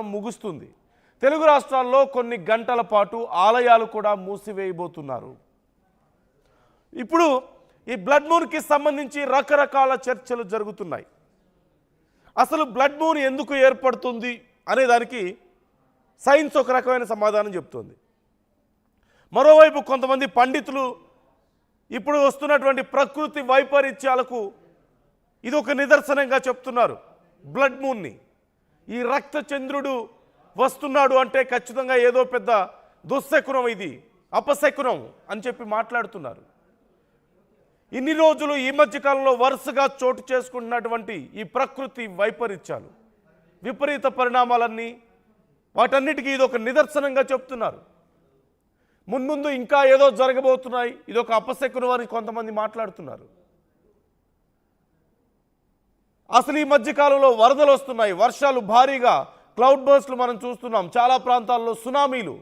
గ్రహణం ముగుస్తుంది. తెలుగు రాష్ట్రాల్లో కొన్ని గంటల పాటు ఆలయాలు కూడా మూసివేయబోతున్నారు. ఇప్పుడు ఈ బ్లడ్ మూన్కి సంబంధించి రకరకాల చర్చలు జరుగుతున్నాయి. అసలు బ్లడ్ మూన్ ఎందుకు ఏర్పడుతుంది అనే దానికి సైన్స్ ఒక రకమైన సమాధానం చెప్తుంది. మరోవైపు కొంతమంది పండితులు ఇప్పుడు వస్తున్నటువంటి ప్రకృతి వైపరీత్యాలకు ఇది ఒక నిదర్శనంగా చెప్తున్నారు. బ్లడ్ మూన్ని ఈ రక్త చంద్రుడు వస్తున్నాడు అంటే ఖచ్చితంగా ఏదో పెద్ద దుశ్శకునం, ఇది అపశకునం అని చెప్పి మాట్లాడుతున్నారు. ఇన్ని రోజులు ఈ మధ్యకాలంలో వరుసగా చోటు చేసుకుంటున్నటువంటి ఈ ప్రకృతి వైపరీత్యాలు, విపరీత పరిణామాలన్నీ వాటన్నిటికీ ఇది ఒక నిదర్శనంగా చెప్తున్నారు. మున్ముందు ఇంకా ఏదో జరగబోతున్నాయి, ఇది ఒక అపశకునం అని కొంతమంది మాట్లాడుతున్నారు. అసలు ఈ మధ్యకాలంలో వరదలు వస్తున్నాయి, వర్షాలు భారీగా, క్లౌడ్ బర్స్ట్లు మనం చూస్తున్నాం. చాలా ప్రాంతాల్లో సునామీలు,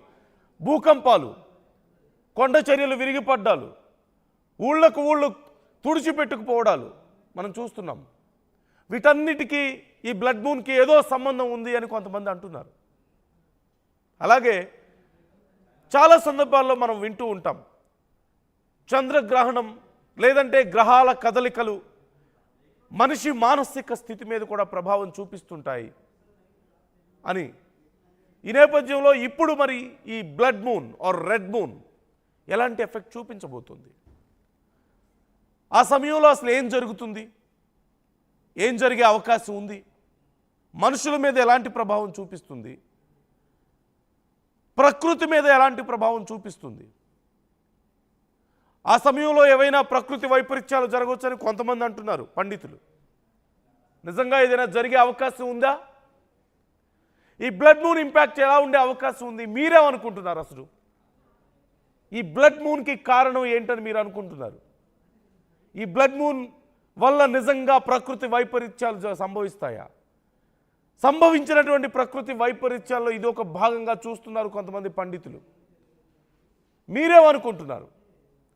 భూకంపాలు, కొండ చర్యలు విరిగిపడ్డాలు, ఊళ్ళకు ఊళ్ళు తుడిచిపెట్టుకుపోవడాలు మనం చూస్తున్నాం. వీటన్నిటికీ ఈ బ్లడ్ మూన్కి ఏదో సంబంధం ఉంది అని కొంతమంది అంటున్నారు. అలాగే చాలా సందర్భాల్లో మనం వింటూ ఉంటాం, చంద్రగ్రహణం లేదంటే గ్రహాల కదలికలు మనిషి మానసిక స్థితి మీద కూడా ప్రభావం చూపిస్తుంటాయి అని. ఈ నేపథ్యంలో ఇప్పుడు మరి ఈ blood moon or red moon ఎలాంటి ఎఫెక్ట్ చూపించబోతుంది, ఆ సమయంలో అసలు ఏం జరుగుతుంది, ఏం జరిగే అవకాశం ఉంది, మనుషుల మీద ఎలాంటి ప్రభావం చూపిస్తుంది, ప్రకృతి మీద ఎలాంటి ప్రభావం చూపిస్తుంది, ఆ సమయంలో ఏవైనా ప్రకృతి వైపరీత్యాలు జరగవచ్చని కొంతమంది అంటున్నారు పండితులు. నిజంగా ఏదైనా జరిగే అవకాశం ఉందా? ఈ బ్లడ్ మూన్ ఇంపాక్ట్ ఎలా ఉండే అవకాశం ఉంది? మీరేమనుకుంటున్నారు? అసలు ఈ బ్లడ్ మూన్కి కారణం ఏంటని మీరు అనుకుంటున్నారు? ఈ బ్లడ్ మూన్ వల్ల నిజంగా ప్రకృతి వైపరీత్యాలు సంభవిస్తాయా? సంభవించినటువంటి ప్రకృతి వైపరీత్యాల్లో ఇది ఒక భాగంగా చూస్తున్నారు కొంతమంది పండితులు. మీరేమనుకుంటున్నారు?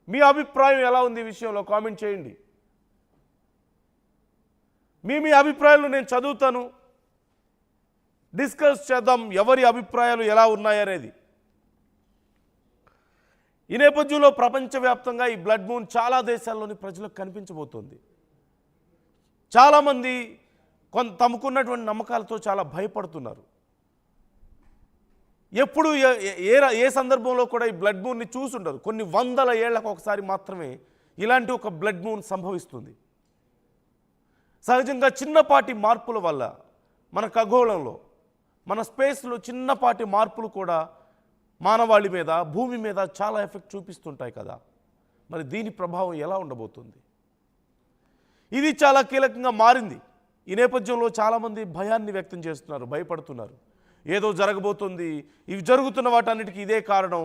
మీ అభిప్రాయం ఎలా ఉంది ఈ విషయంలో కామెంట్ చేయండి. మీ అభిప్రాయాలు నేను చదువుతాను, డిస్కస్ చేద్దాం ఎవరి అభిప్రాయాలు ఎలా ఉన్నాయనేది. ఈ నేపథ్యంలో ప్రపంచవ్యాప్తంగా ఈ బ్లడ్ మూన్ చాలా దేశాల్లోని ప్రజలకు కనిపించబోతోంది. చాలామంది తమకున్నటువంటి నమ్మకాలతో చాలా భయపడుతున్నారు. ఎప్పుడు ఏ సందర్భంలో కూడా ఈ బ్లడ్ మూన్ని చూసుండరు. కొన్ని వందల ఏళ్లకు ఒకసారి మాత్రమే ఇలాంటి ఒక బ్లడ్ మూన్ సంభవిస్తుంది. సహజంగా చిన్నపాటి మార్పుల వల్ల మన ఖగోళంలో, మన స్పేస్లో చిన్నపాటి మార్పులు కూడా మానవాళి మీద, భూమి మీద చాలా ఎఫెక్ట్ చూపిస్తుంటాయి కదా. మరి దీని ప్రభావం ఎలా ఉండబోతుంది? ఇది చాలా కీలకంగా మారింది. ఈ నేపథ్యంలో చాలామంది భయాన్ని వ్యక్తం చేస్తున్నారు, భయపడుతున్నారు. ఏదో జరగబోతుంది, ఇవి జరుగుతున్న వాటన్నిటికీ ఇదే కారణం,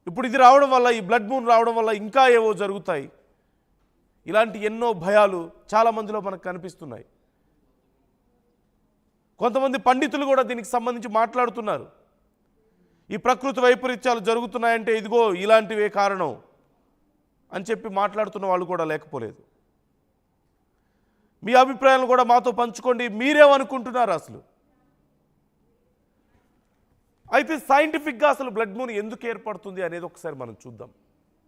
ఇప్పుడు ఇది రావడం వల్ల, ఈ బ్లడ్ మూన్ రావడం వల్ల ఇంకా ఏవో జరుగుతాయి, ఇలాంటి ఎన్నో భయాలు చాలామందిలో మనకు కనిపిస్తున్నాయి. కొంతమంది పండితులు కూడా దీనికి సంబంధించి మాట్లాడుతున్నారు. ఈ ప్రకృతి వైపరీత్యాలు జరుగుతున్నాయంటే ఇదిగో ఇలాంటివే కారణం అని చెప్పి మాట్లాడుతున్న వాళ్ళు కూడా లేకపోలేదు. మీ అభిప్రాయాలను కూడా మాతో పంచుకోండి. మీరేమనుకుంటున్నారు అసలు? అయితే సైంటిఫిక్గా అసలు బ్లడ్ మూన్ ఎందుకు ఏర్పడుతుంది అనేది ఒకసారి మనం చూద్దాం.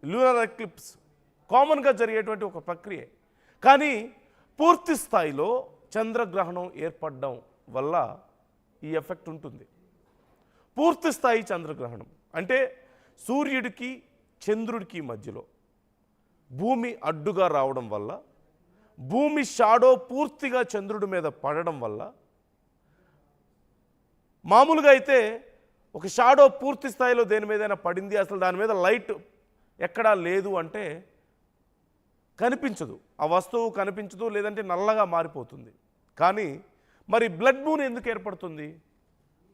లూనర్ ఎక్లిప్స్ కామన్గా జరిగేటువంటి ఒక ప్రక్రియ, కానీ పూర్తి స్థాయిలో చంద్రగ్రహణం ఏర్పడడం వల్ల ఈ ఎఫెక్ట్ ఉంటుంది. పూర్తి స్థాయి చంద్రగ్రహణం అంటే సూర్యుడికి చంద్రుడికి మధ్యలో భూమి అడ్డుగా రావడం వల్ల, భూమి షాడో పూర్తిగా చంద్రుడి మీద పడడం వల్ల, మామూలుగా అయితే ఒక షాడో పూర్తి స్థాయిలో దేని మీదైనా పడింది, అసలు దాని మీద లైట్ ఎక్కడా లేదు అంటే కనిపించదు, ఆ వస్తువు కనిపించదు, లేదంటే నల్లగా మారిపోతుంది. కానీ మరి బ్లడ్ మూన్ ఎందుకు ఏర్పడుతుంది?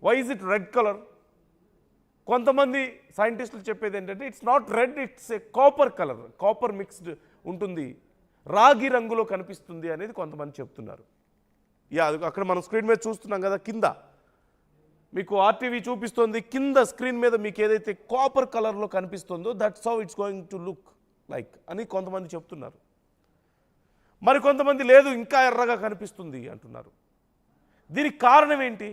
Why is it red colour? కొంతమంది సైంటిస్టులు చెప్పేది ఏంటంటే it's not red, it's a copper colour, copper mixed ఉంటుంది, రాగి రంగులో కనిపిస్తుంది అనేది కొంతమంది చెప్తున్నారు. అక్కడ మనం స్క్రీన్ మీద చూస్తున్నాం కదా, కింద మీకు ఆర్టీవీ చూపిస్తుంది, కింద స్క్రీన్ మీద మీకు ఏదైతే కాపర్ కలర్లో కనిపిస్తుందో that's how it's going to look like అని కొంతమంది చెప్తున్నారు. మరి కొంతమంది లేదు ఇంకా ఎర్రగా కనిపిస్తుంది అంటున్నారు. దీనికి కారణం ఏంటి?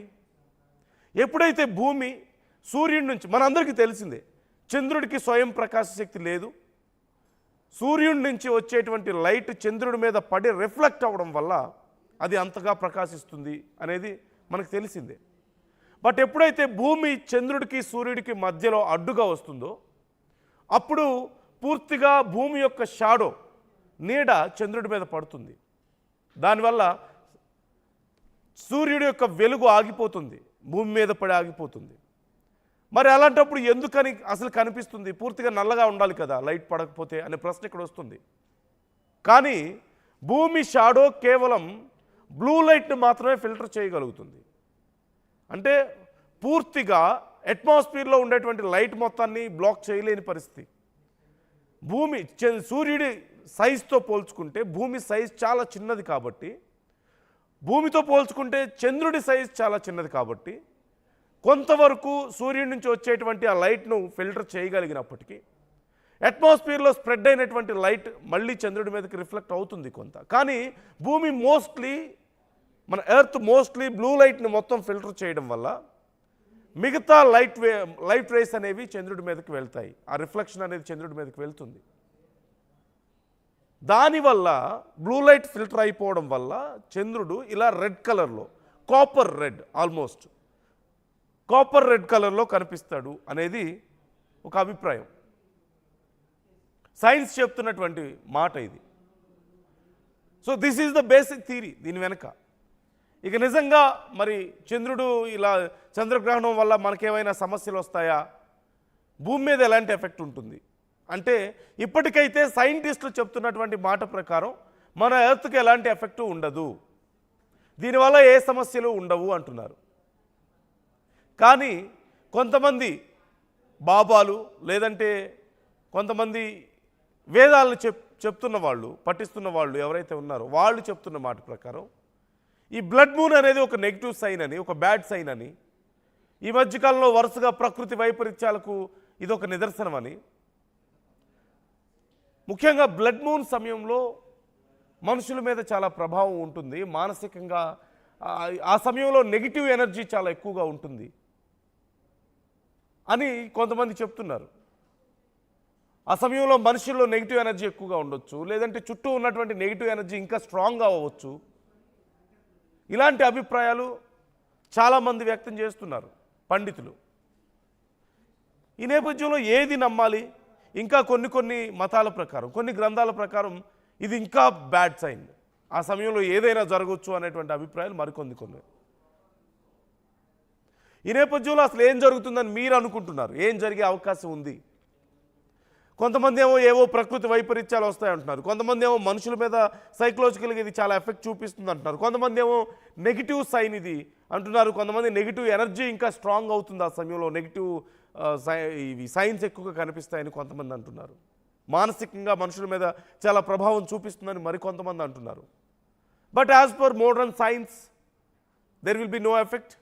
ఎప్పుడైతే భూమి సూర్యుడి నుంచి, మనందరికీ తెలిసిందే, చంద్రుడికి స్వయం ప్రకాశ శక్తి లేదు. సూర్యుడి నుంచి వచ్చేటువంటి లైట్ చంద్రుడి మీద పడి రిఫ్లెక్ట్ అవ్వడం వల్ల అది అంతగా ప్రకాశిస్తుంది అనేది మనకు తెలిసిందే. బట్ ఎప్పుడైతే భూమి చంద్రుడికి సూర్యుడికి మధ్యలో అడ్డుగా వస్తుందో అప్పుడు పూర్తిగా భూమి యొక్క షాడో, నీడ చంద్రుడి మీద పడుతుంది. దానివల్ల సూర్యుడి యొక్క వెలుగు ఆగిపోతుంది, భూమి మీద పడి ఆగిపోతుంది. మరి అలాంటప్పుడు ఎందుకని అసలు కనిపిస్తుంది? పూర్తిగా నల్లగా ఉండాలి కదా లైట్ పడకపోతే అనే ప్రశ్న ఇక్కడ వస్తుంది. కానీ భూమి షాడో కేవలం బ్లూ లైట్ని మాత్రమే ఫిల్టర్ చేయగలుగుతుంది. అంటే పూర్తిగా అట్మాస్ఫియర్లో ఉండేటువంటి లైట్ మొత్తాన్ని బ్లాక్ చేయలేని పరిస్థితి. భూమి సూర్యుడి సైజుతో పోల్చుకుంటే భూమి సైజ్ చాలా చిన్నది కాబట్టి, భూమితో పోల్చుకుంటే చంద్రుడి సైజ్ చాలా చిన్నది కాబట్టి కొంతవరకు సూర్యుడి నుంచి వచ్చేటువంటి ఆ లైట్ను ఫిల్టర్ చేయగలిగినప్పటికీ అట్మాస్ఫియర్లో స్ప్రెడ్ అయినటువంటి లైట్ మళ్ళీ చంద్రుడి మీదకి రిఫ్లెక్ట్ అవుతుంది కొంత. కానీ భూమి మన ఎర్త్ మోస్ట్లీ బ్లూ లైట్ని మొత్తం ఫిల్టర్ చేయడం వల్ల మిగతా లైట్ రేస్ అనేవి చంద్రుడి మీదకి వెళ్తాయి. ఆ రిఫ్లెక్షన్ అనేది చంద్రుడి మీదకి వెళ్తుంది. దానివల్ల బ్లూ లైట్ ఫిల్టర్ అయిపోవడం వల్ల చంద్రుడు ఇలా రెడ్ కలర్లో, copper red, almost copper red కలర్లో కనిపిస్తాడు అనేది ఒక అభిప్రాయం. సైన్స్ చెప్తున్నటువంటి మాట ఇది. So this is the basic theory దీని వెనక. ఇక నిజంగా మరి చంద్రుడు ఇలా చంద్రగ్రహణం వల్ల మనకేమైనా సమస్యలు వస్తాయా, భూమి మీద ఎలాంటి ఎఫెక్ట్ ఉంటుంది అంటే, ఇప్పటికైతే సైంటిస్టులు చెప్తున్నటువంటి మాట ప్రకారం మన ఎర్త్కి ఎలాంటి ఎఫెక్ట్ ఉండదు, దీనివల్ల ఏ సమస్యలు ఉండవు అంటున్నారు. కానీ కొంతమంది బాబాలు లేదంటే కొంతమంది వేదాలను చెప్తున్న వాళ్ళు, పఠిస్తున్న వాళ్ళు ఎవరైతే ఉన్నారో వాళ్ళు చెప్తున్న మాట ప్రకారం ఈ బ్లడ్ మూన్ అనేది ఒక నెగిటివ్ సైన్ అని, ఒక బ్యాడ్ సైన్ అని, ఈ మధ్యకాలంలో వరుసగా ప్రకృతి వైపరీత్యాలకు ఇది ఒక నిదర్శనం అని, ముఖ్యంగా బ్లడ్ మూన్ సమయంలో మనుషుల మీద చాలా ప్రభావం ఉంటుంది, మానసికంగా ఆ సమయంలో నెగిటివ్ ఎనర్జీ చాలా ఎక్కువగా ఉంటుంది అని కొంతమంది చెప్తున్నారు. ఆ సమయంలో మనుషుల్లో నెగిటివ్ ఎనర్జీ ఎక్కువగా ఉండొచ్చు, లేదంటే చుట్టూ ఉన్నటువంటి నెగిటివ్ ఎనర్జీ ఇంకా స్ట్రాంగ్గా అవ్వచ్చు. ఇలాంటి అభిప్రాయాలు చాలామంది వ్యక్తం చేస్తున్నారు పండితులు. ఈ నేపథ్యంలో ఏది నమ్మాలి? ఇంకా కొన్ని మతాల ప్రకారం, కొన్ని గ్రంథాల ప్రకారం ఇది ఇంకా బ్యాడ్ సైన్, ఆ సమయంలో ఏదైనా జరగవచ్చు అనేటువంటి అభిప్రాయాలు కొన్ని. ఈ నేపథ్యంలో అసలు ఏం జరుగుతుందని మీరు అనుకుంటున్నారు? ఏం జరిగే అవకాశం ఉంది? కొంతమంది ఏవో ప్రకృతి వైపరీత్యాలు వస్తాయంటున్నారు, కొంతమంది మనుషుల మీద సైకలాజికల్గా ఇది చాలా ఎఫెక్ట్ చూపిస్తుంది అంటున్నారు, కొంతమంది నెగిటివ్ సైన్ ఇది అంటున్నారు, కొంతమంది నెగిటివ్ ఎనర్జీ ఇంకా స్ట్రాంగ్ అవుతుంది ఆ సమయంలో, నెగిటివ్ ఇవి సైన్స్ ఎక్కువగా కనిపిస్తాయని కొంతమంది అంటున్నారు, మానసికంగా మనుషుల మీద చాలా ప్రభావం చూపిస్తుందని మరికొంతమంది అంటున్నారు. But as per modern science there will be no effect.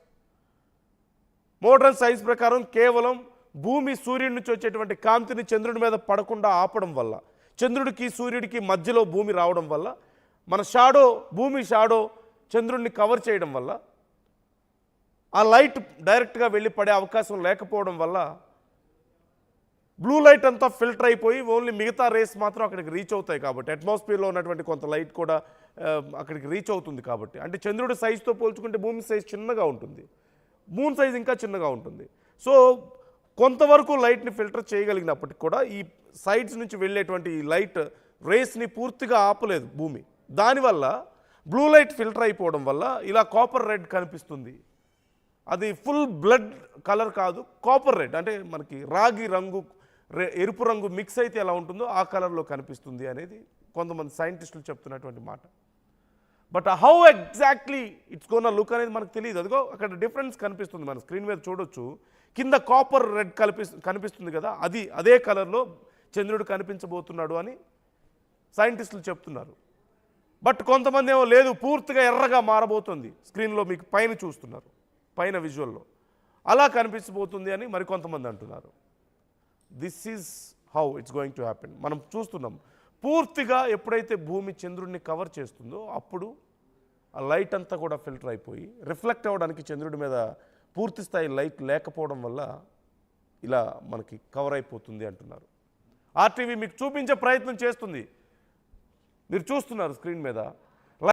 Modern science ప్రకారం కేవలం భూమి సూర్యుడి నుంచి వచ్చేటువంటి కాంతిని చంద్రుడి మీద పడకుండా ఆపడం వల్ల, చంద్రుడికి సూర్యుడికి మధ్యలో భూమి రావడం వల్ల, మన భూమి షాడో చంద్రుడిని కవర్ చేయడం వల్ల, ఆ లైట్ డైరెక్ట్గా వెళ్ళి పడే అవకాశం లేకపోవడం వల్ల బ్లూ లైట్ అంతా ఫిల్టర్ అయిపోయి ఓన్లీ మిగతా రేస్ మాత్రం అక్కడికి రీచ్ అవుతాయి. కాబట్టి అట్మాస్ఫియర్లో ఉన్నటువంటి కొంత లైట్ కూడా అక్కడికి రీచ్ అవుతుంది. కాబట్టి అంటే చంద్రుడి సైజుతో పోల్చుకుంటే భూమి సైజ్ చిన్నగా ఉంటుంది, మూన్ సైజ్ ఇంకా చిన్నగా ఉంటుంది. సో కొంతవరకు లైట్ని ఫిల్టర్ చేయగలిగినప్పటికీ కూడా ఈ సైడ్స్ నుంచి వెళ్ళేటువంటి ఈ లైట్ రేస్ని పూర్తిగా ఆపలేదు భూమి. దానివల్ల బ్లూ లైట్ ఫిల్టర్ అయిపోవడం వల్ల ఇలా కాపర్ రెడ్ కనిపిస్తుంది. అది ఫుల్ బ్లడ్ కలర్ కాదు, కాపర్ రెడ్ అంటే మనకి రాగి రంగు, ఎరుపు రంగు మిక్స్ అయితే ఎలా ఉంటుందో ఆ కలర్లో కనిపిస్తుంది అనేది కొంతమంది సైంటిస్టులు చెప్తున్నటువంటి మాట. But how exactly it's gonna look అనేది మనకు తెలియదు. అదిగో అక్కడ డిఫరెన్స్ కనిపిస్తుంది, మన స్క్రీన్ మీద చూడొచ్చు, కింద కాపర్ రెడ్ కనిపిస్తుంది కదా, అదే కలర్లో చంద్రుడు కనిపించబోతున్నాడు అని సైంటిస్టులు చెప్తున్నారు. బట్ కొంతమంది లేదు పూర్తిగా ఎర్రగా మారబోతుంది, స్క్రీన్లో మీకు పైన చూస్తున్నారు, పైన విజువల్లో అలా కనిపించబోతుంది అని మరికొంతమంది అంటున్నారు. This is how it's going to happen. మనం చూస్తున్నాం పూర్తిగా ఎప్పుడైతే భూమి చంద్రుడిని కవర్ చేస్తుందో అప్పుడు ఆ లైట్ అంతా కూడా ఫిల్టర్ అయిపోయి రిఫ్లెక్ట్ అవ్వడానికి చంద్రుడి మీద పూర్తి స్థాయి లైక్ లేకపోవడం వల్ల ఇలా మనకి కవర్ అయిపోతుంది అంటున్నారు. ఆర్టీవీ మీకు చూపించే ప్రయత్నం చేస్తుంది, మీరు చూస్తున్నారు స్క్రీన్ మీద.